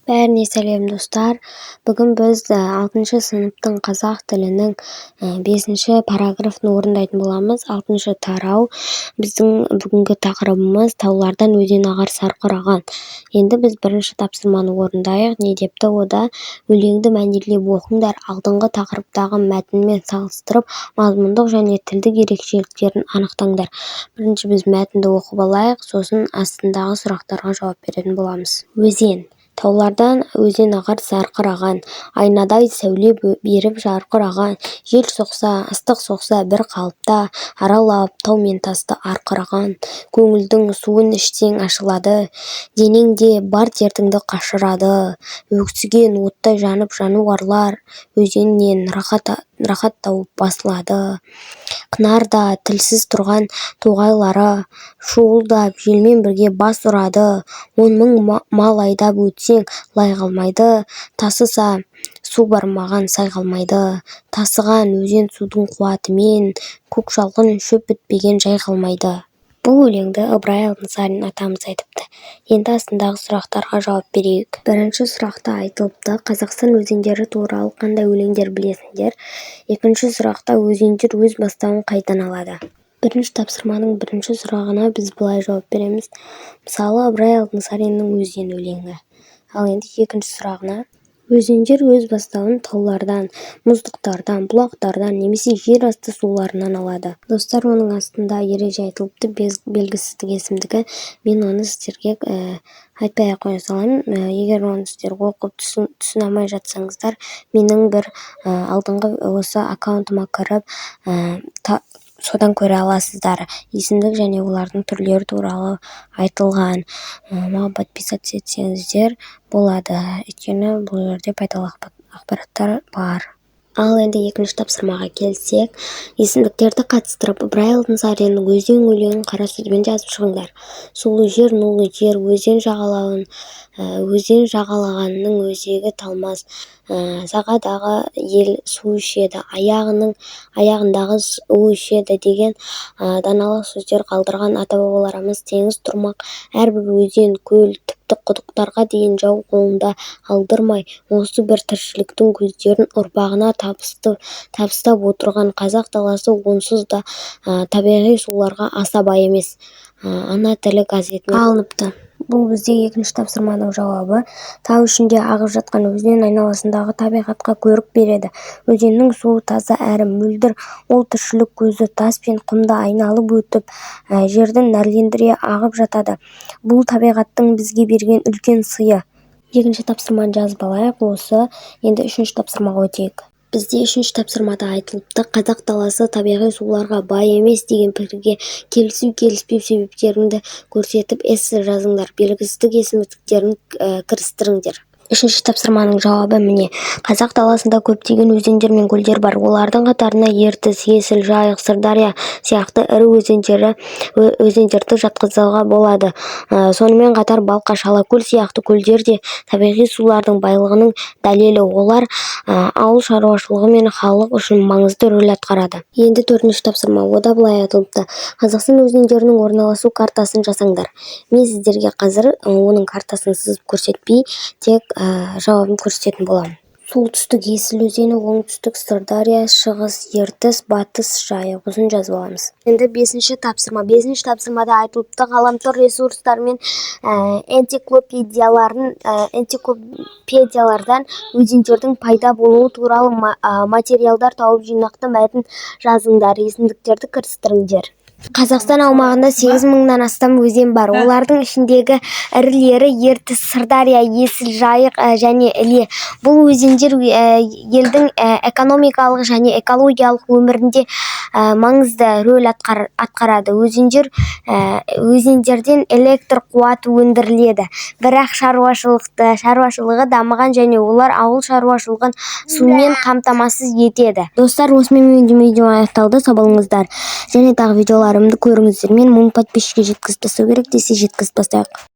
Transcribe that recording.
Бәріне сәлем достар. Бүгін біз 6 сыныптың қазақ тілінің 5 параграфын орындайтын боламыз. 6 тарау. Біздің бүгінгі тақырыбымыз таулардан өзен ағар сарқыраған. Енді біз бірінші тапсырманы орындайық. Не депті ода? Өлеңді мәнерлеп оқыңдар, алдыңғы тақырыптағы мәтінмен салыстырып, мазмұндық және тілдік ерекшеліктерін анықтаңдар. Бірінші біз мәтінді оқып алайық, сосын астындағы сұрақтарға жауап беретін боламыз. Өзен. Таулардан өзен ағар сарқыраған, айнадай сәуле беріп жарқыраған, жел соқса, ыстық соқса бір қалыпта, аралап тау мен тасты арқыраған, көңілдің суын ішсең ашылады, денеңде бар дертіңді қашырады, өксіген оттай жанып жануарлар өзеннен рахат тауып басылады. Қынарда тілсіз тұрған тоғайлары шуылдап желмен бірге бас ұрады, 10 мың мал айдап өтсең лай қалмайды, тасыса су бармаған сай қалмайды, тасыған өзен судың қуатымен, көк шалғын шөп бітпеген жай қалмайды. Бұл өлеңді Ыбырай Алтынсарин атамыз айтыпты. Енді астындағы сұрақтарға жауап берейік. Бірінші сұрақта айтылыпты, Қазақстан өзендері туралы қандай өлеңдер білесіңдер? Екінші сұрақта өзендер өз бастауын қайдан алады? Бірінші тапсырманың бірінші сұрағына біз былай жауап береміз. Мысалы, Ыбырай Алтынсариннің өзен өлеңі. Ал енді екінші сұрағына, өзендер өз бастауын таулардан, мұздықтардан, бұлақтардан немесе жер асты суларынан алады. Достар, оның астында ереже айтылыпты, белгісіздік есімдігі. Мен оны сіздерге айтпай қоя салайын. Егер оны сіздер оқып түсіне алмай жатсаңыздар, менің бір алдыңғы осы аккаунтыма кіріп, содан көре аласыздар. Есімдік және олардың түрлері туралы айтылған. Маған подписаться етсеңіздер болады. Өйткені бұл жерде пайдалы ақпараттар бар. Ал енді екінші тапсырмаға келсек, есімдіктерді қатыстырып, Ыбырай Алтынсариннің өзен өлеңін қара сөзбен жазып шығыңдар. Сулы жер, нулы жер, өзен жағалағанның өзегі талмас, сағадағы ел су ішеді, аяғындағы у ішеді деген даналық сөздер қалдырған ата-бабаларымыз теңіз тұрмақ, әрбір өзен, көл, тіпті құдықтарға дейін жау қолында алдырмай, осы бір тіршіліктің көздерін ұрпағына табыстап отырған қазақ даласы онсыз да табиғи суларға аса бай емес. Ана тілі газетіне алыныпты. Бұл бізде екінші тапсырманың жауабы. Тау ішінде ағып жатқан өзен айналасындағы табиғатқа көрік береді. Өзеннің суы таза әрі мөлдір, ол тіршілік көзі тас пен құмды айналып өтіп, жерді нәрлендіре ағып жатады. Бұл табиғаттың бізге берген үлкен сыйы. Екінші тапсырманы жазып алайық осы. Енді үшінші тапсырмаға өтейік. Бізде үшінші тапсырмада айтылыпты, қазақ даласы табиғи суларға бай емес деген пікірге келіспеу себептеріңді көрсетіп эссе жазыңдар. Белгісіздік есімдіктерін кірістіріңдер. Үшінші тапсырманың жауабы міне. Қазақ даласында көптеген өзендер мен көлдер бар. Олардың қатарына Ертіс, Есіл, Жайық, Сырдария сияқты ірі өзендерді жатқызуға болады. Сонымен қатар Балқаш, Алакөл сияқты көлдер де табиғи сулардың байлығының дәлелі. Олар ауыл шаруашылығы мен халық үшін маңызды рөл атқарады. Енді төртінші тапсырма. Ода былай айтылыпты. Қазақстан өзендерінің орналасу картасын жасаңдар. Мен сіздерге қазір оның картасын сызып көрсетпей, тек жауабын көрсететін боламын. Солтүстік Есіл өзені, оңтүстік Сырдария, шығыс Ертіс, батыс Жайық. Ұзын жазып аламыз. Енді бесінші тапсырма. Бесінші тапсырмада айтылыпты, ғаламтор ресурстар мен энциклопедиялардан өзендердің пайда болуы туралы материалдар тауып жинақты мәтін жазыңдар. Есімдіктерді кірістіріңдер. Қазақстан аумағында 8 мыңнан астам өзен бар. Олардың ішіндегі ірілері Ертіс, Сырдария, Есіл, Жайық және Іле. Бұл өзендер елдің экономикалық және экологиялық өмірінде маңызды рөл атқарады. Өзендерден электр қуаты өндіріледі. Бірақ шаруашылығы дамыған және олар ауыл шаруашылығын сумен қамтамасыз етеді. Достар, осымен видео аяқталды. Сау болыңыздар. Және тағы видеоларымды көріңіздер. Мен мың подписчикке жеткізіп тастау керек десе жеткізіп тастайық.